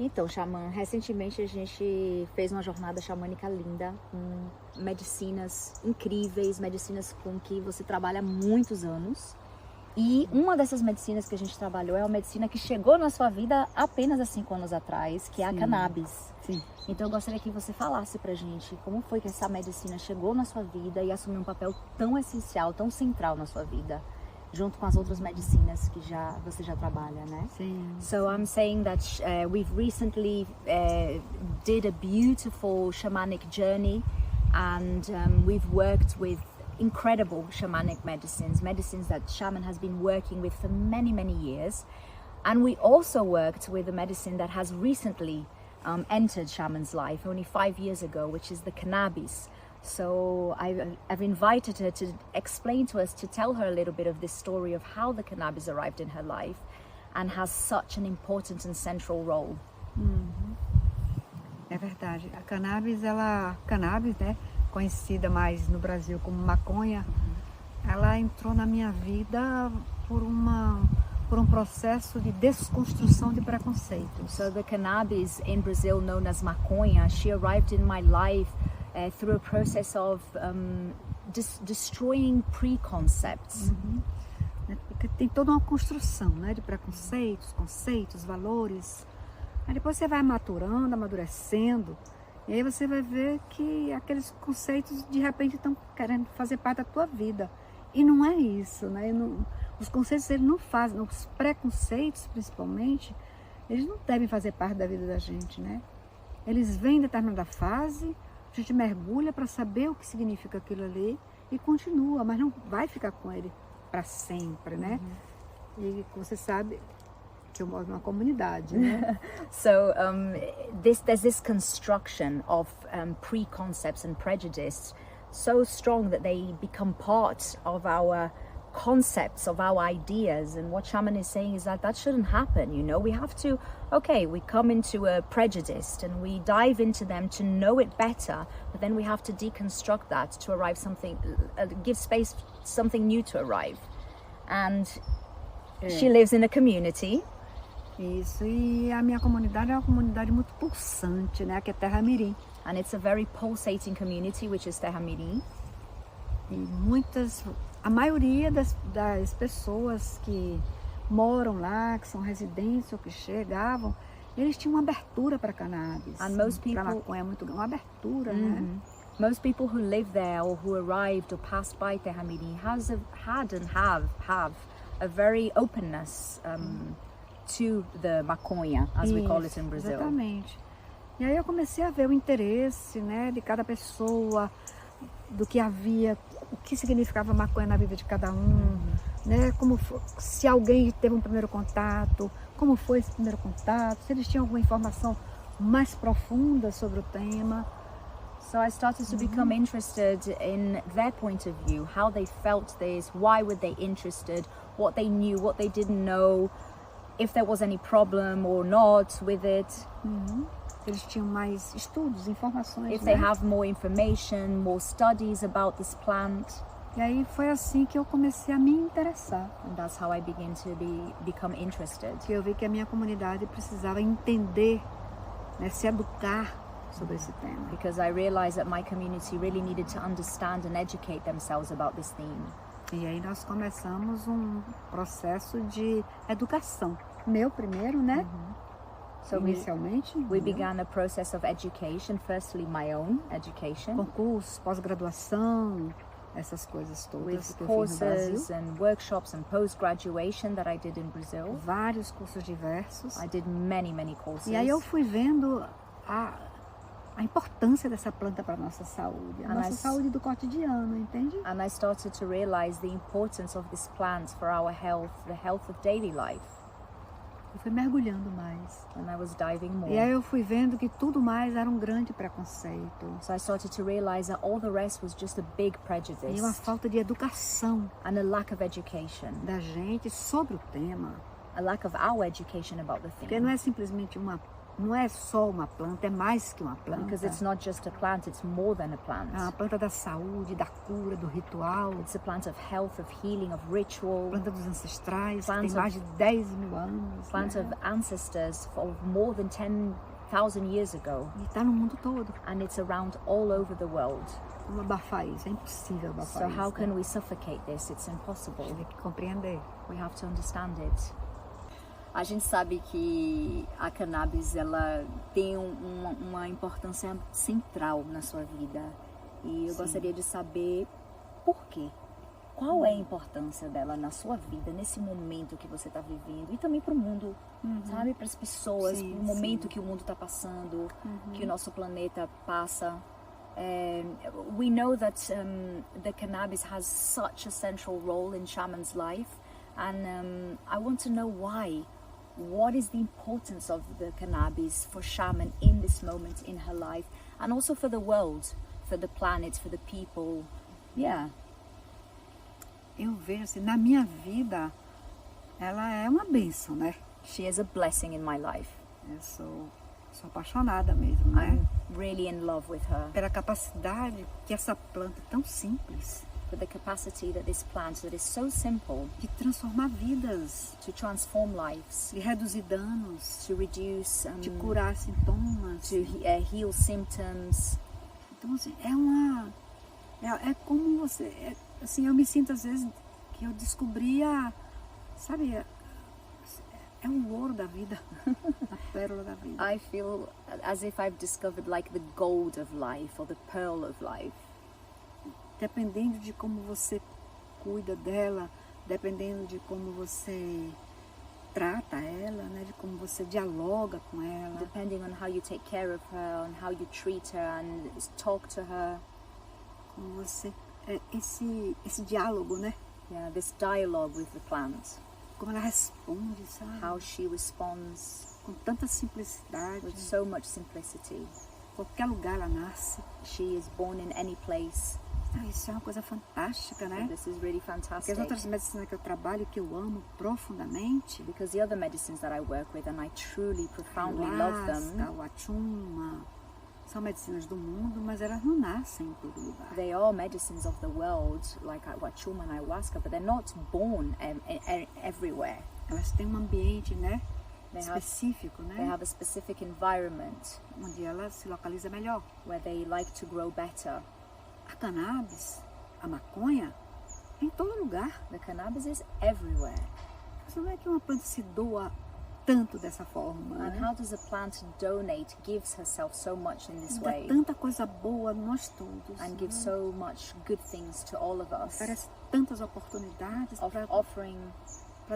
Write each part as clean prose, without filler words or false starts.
Então, Xamã, recentemente a gente fez uma jornada xamânica linda, com medicinas incríveis, medicinas com que você trabalha há muitos anos. E uma dessas medicinas que a gente trabalhou é uma medicina que chegou na sua vida apenas há 5 anos atrás, que é a cannabis. Sim. Então eu gostaria que você falasse pra gente como foi que essa medicina chegou na sua vida e assumiu um papel tão essencial, tão central na sua vida, junto com as outras medicinas que você já trabalha, né? Sim. So I'm saying that we've recently did a beautiful shamanic journey, and we've worked with incredible shamanic medicines that shaman has been working with for many, many years. And we also worked with a medicine that has recently entered shaman's life, only 5 years ago, which is the cannabis. So I've invited her to explain to us, to tell her a little bit of this story of how the cannabis arrived in her life and has such an important and central role. É verdade. A cannabis, né, conhecida mais no Brasil como maconha, ela entrou na minha vida por um processo de desconstrução de preconceitos. So the cannabis in Brazil, known as maconha, she arrived in my life through a process of destroying preconcepts. Porque tem toda uma construção, né, de preconceitos, conceitos, valores. Aí depois você vai maturando, amadurecendo, e aí você vai ver que aqueles conceitos de repente estão querendo fazer parte da tua vida. E não é isso, né? Os conceitos eles não fazem, os preconceitos principalmente, eles não devem fazer parte da vida da gente, né? Eles vêm em determinada fase, a gente mergulha para saber o que significa aquilo ali e continua, mas não vai ficar com ele para sempre, né? E você sabe que eu moro numa comunidade, né? So there's this construction of preconcepts and prejudice so strong that they become part of our concepts, of our ideas. And what shaman is saying is that shouldn't happen, you know. We have to, we come into a prejudice and we dive into them to know it better, but then we have to deconstruct that to arrive give space something new to arrive. And she lives in a community. Isso, e a minha comunidade é uma comunidade muito pulsante, né, que é Terra Mirim. And it's a very pulsating community, which is Terra Mirim. E a maioria das pessoas que moram lá, que são residentes ou que chegavam, eles tinham uma abertura para cannabis. And most people, para maconha, uma abertura, né? Most people who live there or who arrived or passed by Terra Mirim had and have a very openness to the maconha, as we call it in Brazil. Exatamente. E aí eu comecei a ver o interesse, né, de cada pessoa, do que havia, o que significava maconha na vida de cada um, né, se alguém teve um primeiro contato, como foi esse primeiro contato, se eles tinham alguma informação mais profunda sobre o tema. So I started to become interested in their point of view, how they felt this, why were they interested, what they knew, what they didn't know, if there was any problem or not with it. Eles tinham mais estudos, informações, If né? they have more information, more studies about this plant. E aí foi assim que eu comecei a me interessar. And that's how I began to become interested. Que eu vi que a minha comunidade precisava entender, né, se educar sobre esse tema. Because I realized that my community really needed to understand and educate themselves about this theme. E aí nós começamos um processo de educação. Meu primeiro, né? So inicialmente. we began a process of education, firstly my own education. Concursos, pós-graduação, essas coisas todas With que eu fiz no Brasil. courses and workshops and post-graduation that I did in Brazil. Vários cursos diversos. I did many courses. E aí eu fui vendo a importância dessa planta para a nossa saúde, a nossa saúde do cotidiano, entende? And I started to realize the importance of this plant for our health, the health of daily life. Eu fui mergulhando mais. And I was diving more. E aí eu fui vendo que tudo mais era um grande preconceito. So I started to realize that all the rest was just a big prejudice. E uma falta de educação And a lack of education. da gente sobre o tema. A lack of our education about the Porque theme. não é simplesmente uma não é só uma planta, é mais que uma planta. Because it's not just a plant, it's more than a plant. É uma planta da saúde, da cura, do ritual. It's a plant of health, of healing, of ritual. Planta dos ancestrais, que Plant tem of- mais de 10 mil anos. Plant Né? of ancestors of more than 10,000 years ago. E está no mundo todo. And it's around all over the world. Como abafar isso? É impossível abafar So isso. how né? can we suffocate this? It's A impossible. gente tem que compreender. We have to understand it. A gente sabe que a cannabis ela tem uma importância central na sua vida e eu Sim. gostaria de saber por quê. Qual é a importância dela na sua vida, nesse momento que você está vivendo e também para o mundo, sabe? Para as pessoas, Sim, o momento sim. que o mundo está passando, que o nosso planeta passa. We know that the cannabis has such a central role in shaman's life, and I want to know why. What is the importance of the cannabis for shaman in this moment in her life, and also for the world, for the planet, for the people? Yeah. Eu vejo assim, na minha vida, ela é uma bênção, né? She is a blessing in my life. Eu sou apaixonada mesmo, né? I'm really in love with her. Pela capacidade que essa planta tão simples For the capacity that this plant, that is so simple, de transformar vidas, to transform lives, de reduzir danos, to reduce, de curar sintomas. to heal symptoms. Então, assim, é como você, assim, eu me sinto às vezes que eu descobri sabe, é o ouro da vida, a pérola da vida. I feel as if I've discovered like the gold of life or the pearl of life. Dependendo de como você cuida dela, dependendo de como você trata ela, né, de como você dialoga com ela, Depending on how you take care of her, on how you treat her and talk to her. como você esse diálogo, né? Yeah, this dialogue with the plant, Como ela responde, sabe? how she responds Com tanta simplicidade. with so much simplicity. Qualquer lugar ela nasce. She is born in any place. Ah, isso é uma coisa fantástica, né? This is really Porque as fantastic. outras medicinas que eu trabalho, que eu amo profundamente, Because the other medicines that I work with, and I truly, profoundly love them, ayahuasca, o achuma, são medicinas do mundo, mas elas não nascem em todo lugar. they are medicines of the world, like wachuma and ayahuasca, but they're not born everywhere. Elas têm um ambiente, né? They have, Específico, they né? have a specific environment Onde ela se localiza melhor. where they like to grow better. A cannabis, a maconha, é em todo lugar. The cannabis is everywhere. Você não é que uma planta se doa tanto dessa forma, And né? how does a plant donate, gives herself so much in this Dá way, tanta coisa boa a nós todos. and né? gives so much good things to all of us, Oferece tantas oportunidades of para offering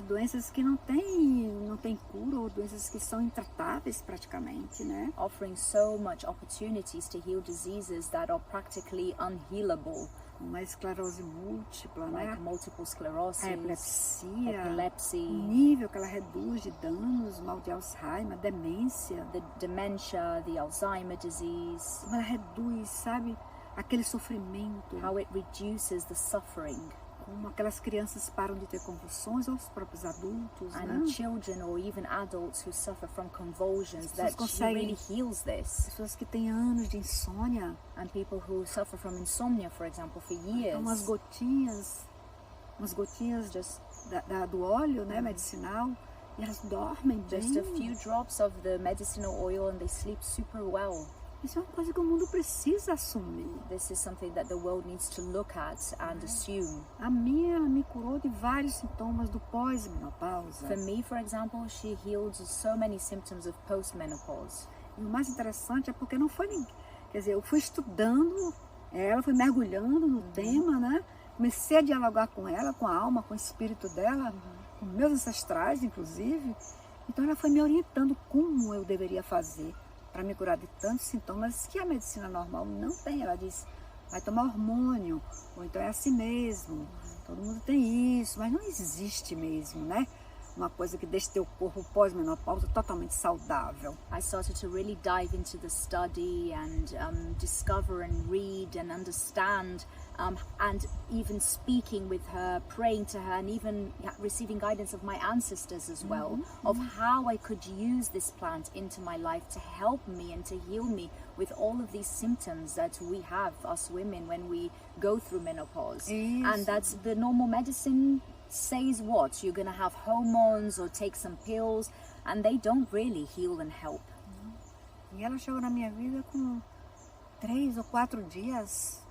doenças que não têm cura ou doenças que são intratáveis praticamente, né? offering so much opportunities to heal diseases that are practically unhealable, Como a esclerose múltipla, né? like multiple sclerosis, A epilepsia, o epilepsy, nível que ela reduz de danos, mal de Alzheimer, demência, the dementia, the Alzheimer disease, como ela reduz, sabe, aquele sofrimento, how it reduces the suffering, como aquelas crianças param de ter convulsões, ou os próprios adultos, and né? in children or even adults who suffer from convulsions, As pessoas that she conseguem- really heals this. Pessoas que têm anos de insônia, And people who suffer from insomnia, for example, for então years, umas gotinhas just do óleo, né, medicinal, e elas dormem bem. just a few drops of the medicinal oil and they sleep super well. Isso é uma coisa que o mundo precisa assumir. This is something that the world needs to look at and assume. A minha, ela me curou de vários sintomas do pós-menopausa. For me, for example, she healed so many symptoms of postmenopause. E o mais interessante é porque não foi ninguém. Quer dizer, eu fui estudando ela, fui mergulhando no tema, né? Comecei a dialogar com ela, com a alma, com o espírito dela, com meus ancestrais, inclusive. Então ela foi me orientando como eu deveria fazer para me curar de tantos sintomas que a medicina normal não tem. Ela diz, vai tomar hormônio, ou então é assim mesmo. Todo mundo tem isso, mas não existe mesmo, né? uma coisa que deixe teu corpo pós-menopausa totalmente saudável. I started to really dive into the study and discover and read and understand and even speaking with her, praying to her, and even receiving guidance of my ancestors as well, of how I could use this plant into my life to help me and to heal me with all of these symptoms that we have, us women, when we go through menopause. Isso. And that's the normal medicine says what? You're going to have hormones or take some pills, and they don't really heal and help. E ela chegou na minha vida com 3 ou 4 dias,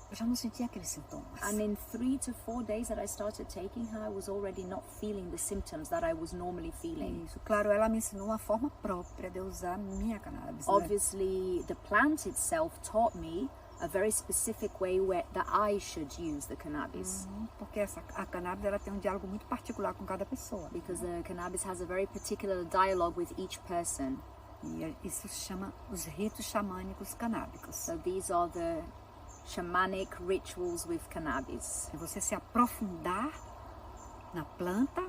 eu já não sentia aqueles sintomas. And in 3 to 4 days that I started taking her, I was already not feeling the symptoms that I was normally feeling. Isso, claro, ela me ensinou uma forma própria de usar minha cannabis. Né? Obviously, the plant itself taught me a very specific way that I should use the cannabis. Porque a cannabis ela tem um diálogo muito particular com cada pessoa. Because the cannabis has a very particular dialogue with each person. E isso se chama os ritos xamânicos canábicos. So these are the shamanic rituals with cannabis. É você se aprofundar na planta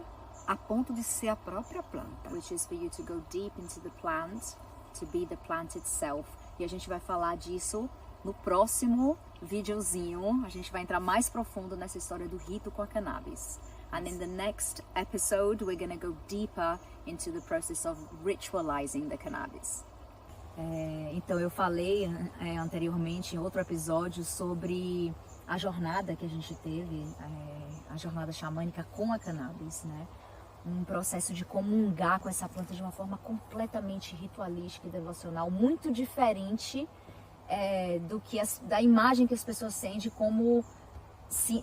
a ponto de ser a própria planta. Which is for you to go deep into the plant, to be the plant itself. E a gente vai falar disso no próximo videozinho. A gente vai entrar mais profundo nessa história do rito com a cannabis. And in the next episode, we're going to go deeper into the process of ritualizing the cannabis. Então eu falei anteriormente em outro episódio sobre a jornada que a gente teve, a jornada xamânica com a cannabis, né? Um processo de comungar com essa planta de uma forma completamente ritualística e devocional, muito diferente do que da imagem que as pessoas têm de como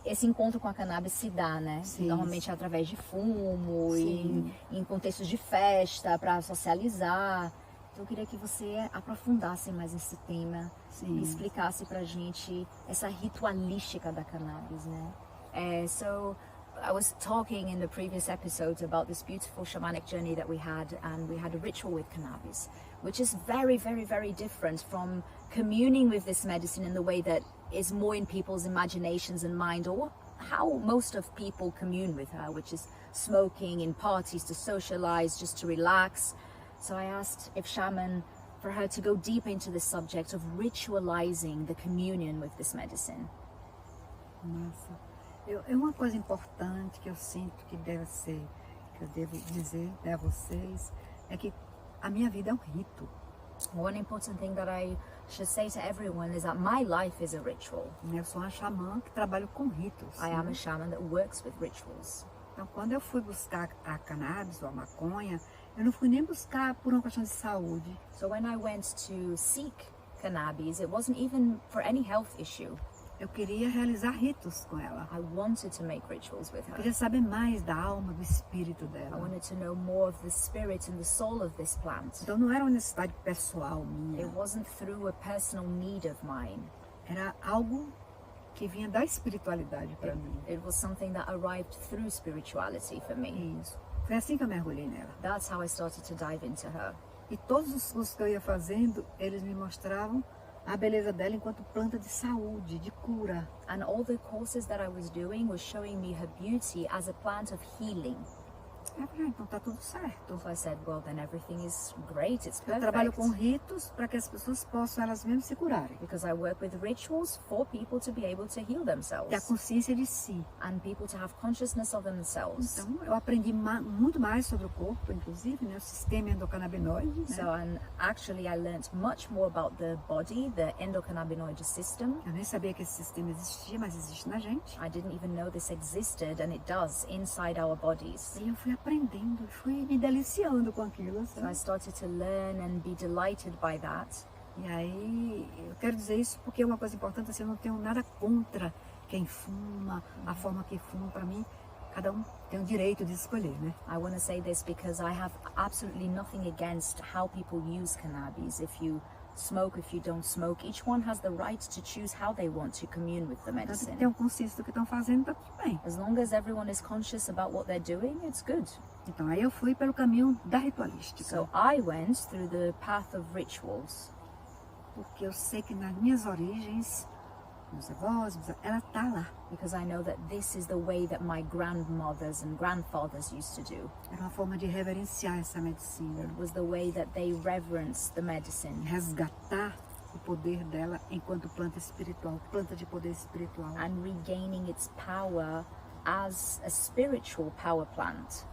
esse encontro com a cannabis se dá, né? Sim, normalmente sim. através de fumo, Sim. em contextos de festa, para socializar. Então eu queria que você aprofundasse mais nesse tema, Sim. e explicasse pra gente essa ritualística da cannabis, né? So I was talking in the previous episodes about this beautiful shamanic journey that we had, and we had a ritual with cannabis, which is very, very, very different from communing with this medicine in the way that is more in people's imaginations and mind, or how most of people commune with her, which is smoking in parties to socialize, just to relax. So I asked if shaman, for her to go deeper into the subject of ritualizing the communion with this medicine. Nossa. É uma coisa importante que eu sinto que deve ser, que eu devo dizer a vocês, é que a minha vida é um rito. One important thing that I should say to everyone is that my life is a ritual. Eu sou uma xamã que trabalho com ritos. I am a shaman that works with rituals. Então, quando eu fui buscar a cannabis ou a maconha, eu não fui nem buscar por uma questão de saúde. So when I went to seek cannabis, it wasn't even for any health issue. Eu queria realizar ritos com ela. I wanted to make rituals with Eu her. queria saber mais da alma, do espírito I dela. wanted to know more of the spirit and the soul of this plant. Então não era uma necessidade pessoal minha. It wasn't through a personal need of mine. Era algo que vinha da espiritualidade para mim. It was something that arrived through spirituality for me. Isso. Foi assim que eu mergulhei nela. That's how I started to dive into her. E todos os cursos que eu ia fazendo, eles me mostravam a beleza dela enquanto planta de saúde, de cura. And all the courses that I was doing was showing me her beauty as a plant of healing. Eu falei, então tá tudo certo. So I said, well, then everything is great, it's Eu trabalho com perfect. ritos para que as pessoas possam elas mesmas se curarem. Because I work with rituals for people to be able to heal Ter a themselves consciência de si. and people to have consciousness of themselves. Então, eu aprendi muito mais sobre o corpo, inclusive, né, o sistema endocannabinoide. Né? So, and actually I learned much more about the body, the endocannabinoid system. Eu nem sabia que esse sistema existia, mas existe na gente. I didn't even know this existed, and it does inside our bodies. E eu fui aprendendo, fui me deliciando com aquilo. So I Sabe? started to learn and be delighted by that. E aí, eu quero dizer isso porque é uma coisa importante, assim, eu não tenho nada contra quem fuma, a forma que fuma. Para mim, cada um tem o direito de escolher, né? I want to say this because I have absolutely nothing against how people use cannabis. If you smoke, if you don't smoke, each one has the right to choose how they want to commune with the Tanto que medicine. tem um consciência do que estão fazendo, tá tudo bem. As long as everyone is conscious about what they're doing, it's good. Então, aí eu fui pelo caminho da ritualística. So I went through the path of rituals Porque eu sei que nas minhas origens, meus avós, ela está lá. because I know that this is the way that my grandmothers and grandfathers used to do. Era uma forma de reverenciar essa medicina, It was the way that they reverenced the medicine resgatar o poder dela enquanto planta espiritual, planta de poder espiritual. and regaining its power as a spiritual power plant.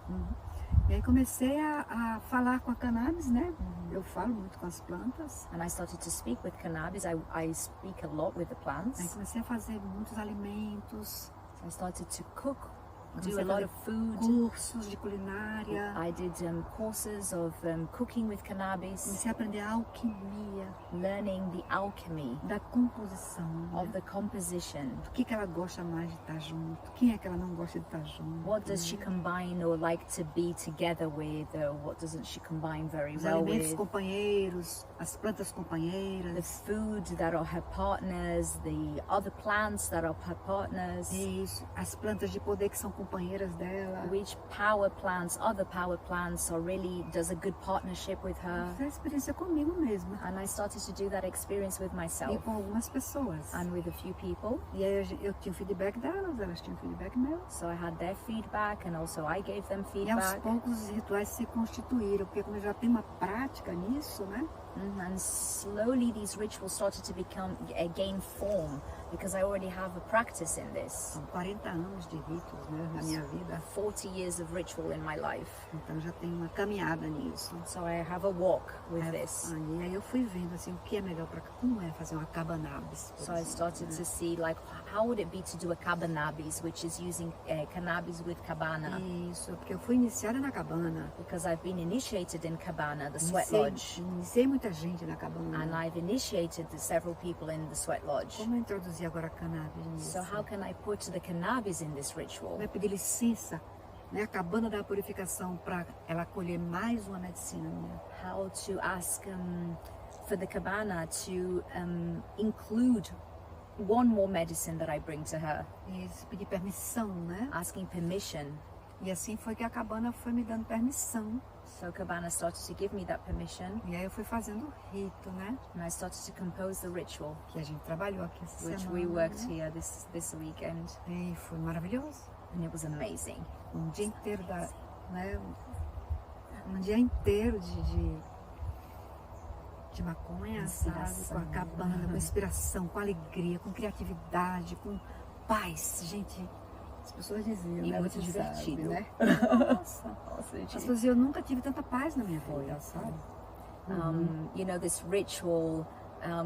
E aí comecei a falar com a cannabis, né? Eu falo muito com as plantas. And I started to speak with cannabis. I speak a lot with the Aí plants. comecei a fazer muitos alimentos, I started to cook, do comecei a a lot fazer of food. cursos de culinária, I did courses of cooking with cannabis, comecei a aprender a alquimia learning the alchemy da composição, né? of the composition. O que ela gosta mais de estar junto, quem é que ela não gosta de estar junto. What does she combine or like to be together with, or what doesn't she combine very Os well alimentos with? companheiros, as plantas The companheiras. food that are her partners, the other plants that are her partners, Isso, as plantas de poder que são companheiras dela. which power plants, other power plants are really, does a good partnership with her. Fiz a experiência comigo mesma And I started to do that experience with e myself com algumas pessoas. and with a few people. E aí eu tinha o feedback delas, elas tinham o feedback meu. So I had their feedback and also I gave them E aos feedback. poucos os rituais se constituíram, porque como eu já tenho uma prática nisso, né? And slowly these rituals started to gain form because I already have a practice in this. São 40 anos de ritos, né, na minha vida. 40 years of ritual in my life. Então já tenho uma caminhada nisso. So I have a walk with this. E aí eu fui vendo assim o que é melhor para como é fazer uma cannabis. por So I exemplo, started né? to see like how would it be to do a cannabis, which is using cannabis with cabana, Isso, porque eu fui iniciada na cabana. because I've been initiated in cabana, the sweat Iniciei, lodge, iniciei muita gente na cabana. and I've initiated several people in the sweat lodge. Como eu introduzi agora a cannabis nisso? So how can I put the cannabis in this ritual? Vai pedir licença, né? A cabana da purificação para ela acolher mais uma medicina minha. How to ask for the cabana to include one more medicine that I bring to her, E pedir permissão, né? asking permission. E assim foi que a cabana foi me dando permissão. So cabana started to give me that permission, E aí eu fui fazendo o rito, né? and I started to compose the ritual, Que a gente trabalhou aqui essa which semana. we worked né? here this weekend, E foi maravilhoso. and it was amazing. Um dia inteiro né? Um dia inteiro de maconha, sabe? Inspiração. Com a cabana, com inspiração, com alegria, com criatividade, com paz. Gente, as pessoas diziam, E né? muito Você divertido. sabe, né? Nossa. As pessoas diziam, eu nunca tive tanta paz na minha vida, sabe? You know, this ritual,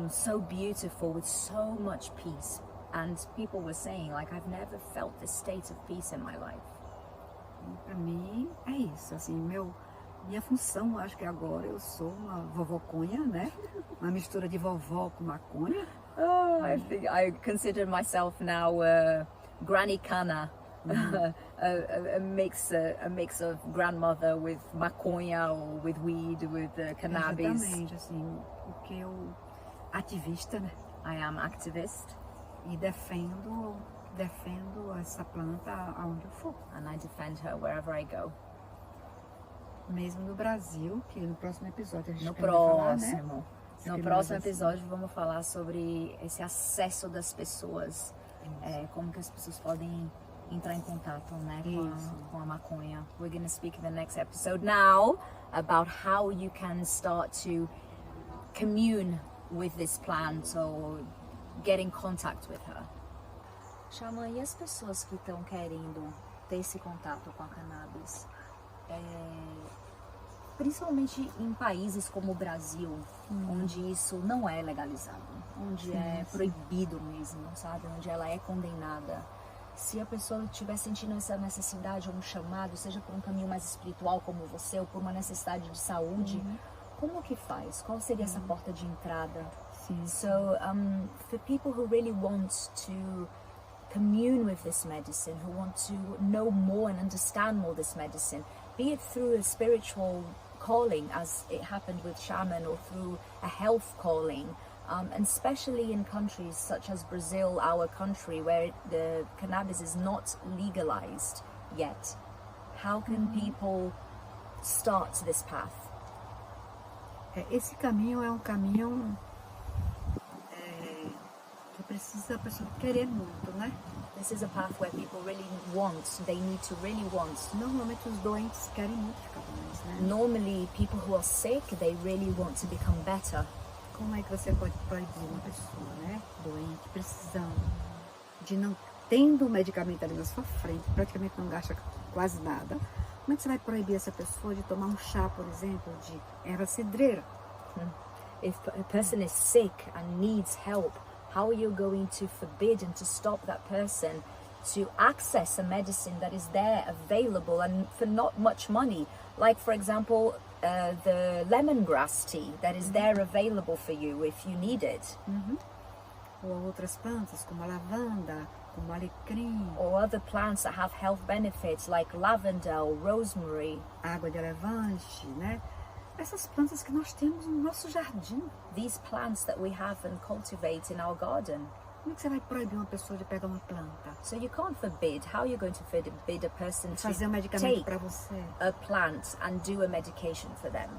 so beautiful with so much peace. And people were saying, like, I've never felt this state of peace in my life. E pra mim é isso, assim, minha função, acho que agora eu sou uma vovoconha, né? Uma mistura de vovó com maconha. I think I consider myself now Granny Kana, a mix of grandmother with maconha or with weed, with cannabis. Exatamente, assim, porque eu ativista, né? I am activist E defendo essa planta aonde eu for. and I defend her wherever I go. Mesmo no Brasil, que no próximo episódio a gente No vai falar, né? próximo, As no criminalizações. próximo episódio vamos falar sobre esse acesso das pessoas, como que as pessoas podem entrar em contato, né, Isso. com a maconha. We're going to speak in the next episode now about how you can start to commune with this plant or get in contact with her. Xamã, e as pessoas que estão querendo ter esse contato com a cannabis? Principalmente em países como o Brasil, onde isso não é legalizado, onde é proibido mesmo, sabe? Onde ela é condenada. Se a pessoa estiver sentindo essa necessidade ou um chamado, seja por um caminho mais espiritual como você, ou por uma necessidade de saúde, como que faz? Qual seria essa porta de entrada? Sim. So, for people who really want to commune with this medicine, who want to know more and understand more this medicine, be it through a spiritual calling, as it happened with shaman, or through a health calling, and especially in countries such as Brazil, our country, where the cannabis is not legalized yet. How can people start this path? Esse caminho é um caminho que precisa a pessoa querer muito, né? This is a path where people really want, they need to really want. Normalmente os doentes querem muito ficar bons, né? Normally, people who are sick, they really want to become better. Como é que você pode proibir uma pessoa, né? Doente, precisando de não tendo o medicamento ali na sua frente, praticamente não gasta quase nada. Como é que você vai proibir essa pessoa de tomar um chá, por exemplo, de erva cidreira? If a person is sick and needs help, how are you going to forbid and to stop that person to access a medicine that is there available and for not much money? Like, for example, the lemongrass tea that is there available for you if you need it. Ou outras plantas, como a lavanda, como o alecrim, Or other plants that have health benefits like lavender or rosemary. água de elefante, né? Essas plantas que nós temos no nosso jardim. These plants that we have and cultivate in our garden. Como é que você vai proibir uma pessoa de pegar uma planta? So you can't forbid. How are you going to forbid a person Fazer um to medicamento take para você? a plant and do a medication for them?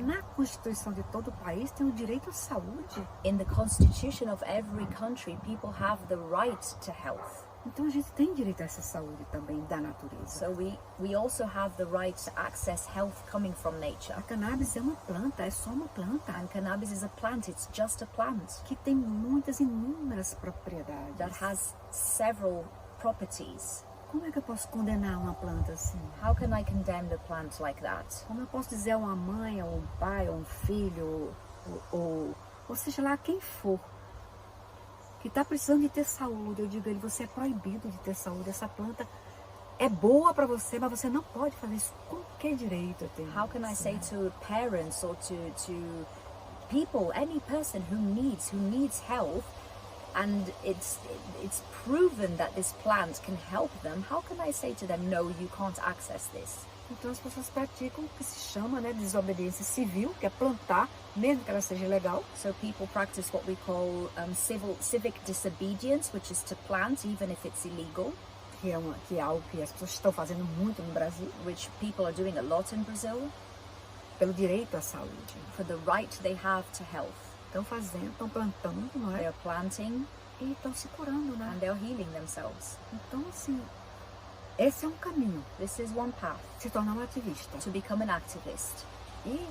Na Constituição de todo o país tem o direito à saúde. In the constitution of every country, people have the right to health. Então a gente tem direito a essa saúde também da natureza. So we also have the right to access health coming from nature. A cannabis é uma planta, é só uma planta, And cannabis is a plant, it's just a plant que tem muitas, inúmeras propriedades. that has several properties. Como é que eu posso condenar uma planta assim? How can I condemn the plant like that? Como eu posso dizer a uma mãe, ou um pai, ou um filho, ou seja lá quem for, que está precisando de ter saúde, eu digo a ele, você é proibido de ter saúde, essa planta é boa para você, mas você não pode fazer isso com que direito eu tenho? How can I say to parents or to people, any person who needs health, and it's proven that this plant can help them, how can I say to them, no, you can't access this? Então as pessoas praticam o que se chama, né, desobediência civil, que é plantar, mesmo que ela seja ilegal. So people practice what we call civic disobedience, which is to plant even if it's illegal, Que é algo que as pessoas estão fazendo muito no Brasil, which people are doing a lot in Brazil, pelo direito à saúde. for the right they have to health. Estão fazendo, estão plantando, não é? They're planting E estão se curando, né? and they're healing themselves. Então, assim, esse é um caminho, This is one path se tornar um ativista. to become an activist. E,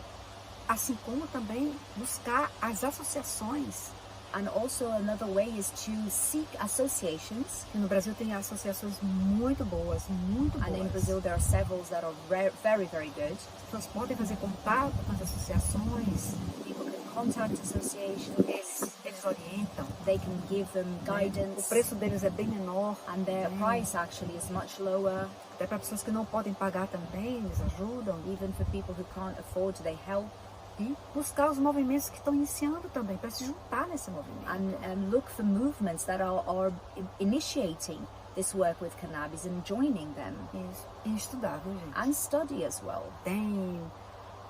assim como também buscar as associações. And also another way is to seek associations. E no Brasil tem associações muito boas, muito boas. And in Brazil there are several that are very, very good. As pessoas podem fazer contato com as associações, People can contact associations. eles orientam. They can give them O guidance. preço deles é bem menor. And their price actually is much lower. Até para pessoas que não podem pagar também, eles ajudam. Even for people who can't afford, they help. E buscar os movimentos que estão iniciando também, para se juntar nesse movimento. And look for movements that are initiating this work with cannabis and joining them. Isso. E estudar, viu, gente? And study as well.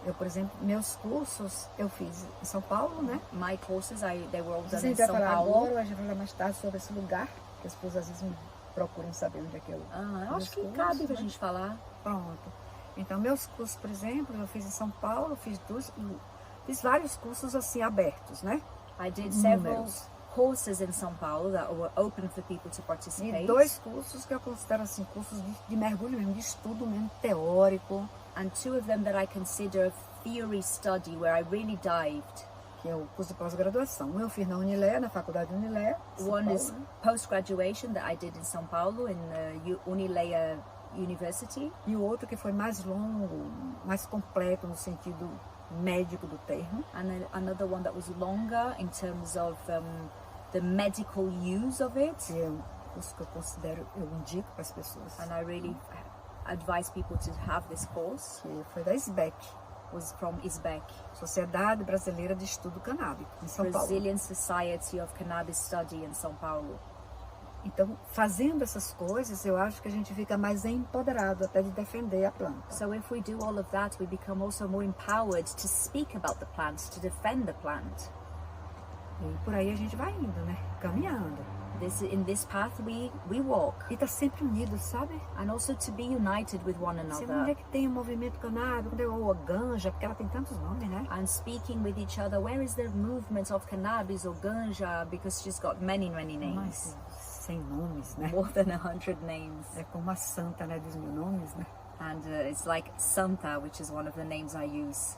Eu, por exemplo, meus cursos eu fiz em São Paulo, né? My courses, they were all A done in gente vai São falar Paulo. agora, a gente vai falar mais tarde sobre esse lugar, que as pessoas às vezes me procuram saber onde é que eu Eu acho que cursos, cabe pra né? gente falar. Pronto. Então, meus cursos, por exemplo, eu fiz em São Paulo, fiz vários cursos assim abertos, né? I did several Números. courses in São Paulo that were open for people to participate. E 2 cursos que eu considero assim, cursos de mergulho mesmo, de estudo mesmo, teórico, And 2 of them that I consider theory study, where I really dived. que é o curso de pós-graduação. Um eu fiz na Unilé, na faculdade Unilé. São One Paulo, is né? post-graduation that I did in São Paulo, in the Unileia University. E o outro que foi mais longo, mais completo no sentido médico do termo, And then another one that was longer in terms of the medical use of it. que é um curso que eu considero, eu indico para as pessoas, And I really advise people to have this course. que foi da SBEC, Was from ISBEC, Sociedade Brasileira de Estudo Canábico, em São Paulo. Brazilian Society of Cannabis Study in São Paulo. Então, fazendo essas coisas, eu acho que a gente fica mais empoderado até de defender a planta. So if we do all of that, we become also more empowered to speak about the plant, to defend the plant. E por aí a gente vai indo, né? Caminhando. In this path we walk, E tá sempre unido, sabe? and also to be united with one Você onde é another que tem o movimento canábico, onde é o ganja, porque ela tem tantos nomes, né? and speaking with each other. Where is the movement of cannabis or ganja? Because she's got many names, Mais 100 nomes, né? more than 100 names. É como a santa, né? Dos 1000 nomes, né? And it's like Santa, which is one of the names I use.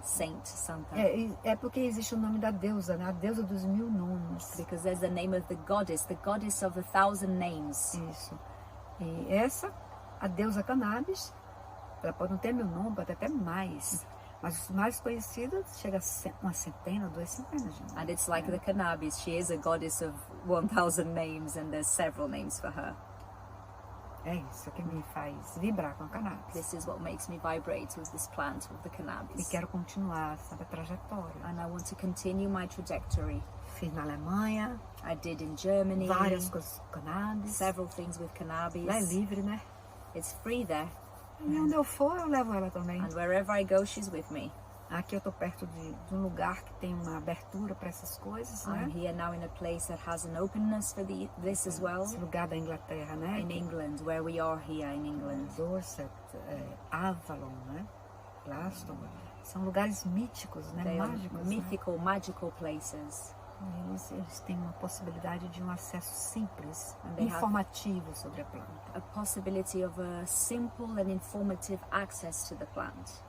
Saint Santa. É porque existe o nome da deusa, né? A deusa dos 1000 nomes. Because there's the name of the goddess of 1,000 names. Isso. E essa, a deusa cannabis, ela pode não ter 1000 nomes, pode ter até mais. Mas os mais conhecidos chega a uma centena, 2 centenas de nomes. And it's like the cannabis. She is a goddess of 1,000 names, and there's several names for her. É isso que me faz vibrar com a cannabis. This is what makes me vibrate with this plant, with the E cannabis. quero continuar, sabe, a trajetória. And I want to continue my trajectory. Fiz na Alemanha, I did in Germany, várias coisas com cannabis. several things with cannabis. Lá é livre, né? It's free there, E onde eu for, eu levo ela também. and wherever I go, she's with me. Aqui eu tô perto de um lugar que tem uma abertura para essas coisas, I'm né? here now in a place that has an openness for this as well. Esse lugar da Inglaterra, né? In England, where we are here in England. Dorset, Avalon, né? Glastonbury. São lugares míticos, né? They are Mágicos, né? mythical, magical places. Eles têm uma possibilidade de um acesso simples, And they have- informativo sobre a planta. A possibility of a simple and informative access to the plant.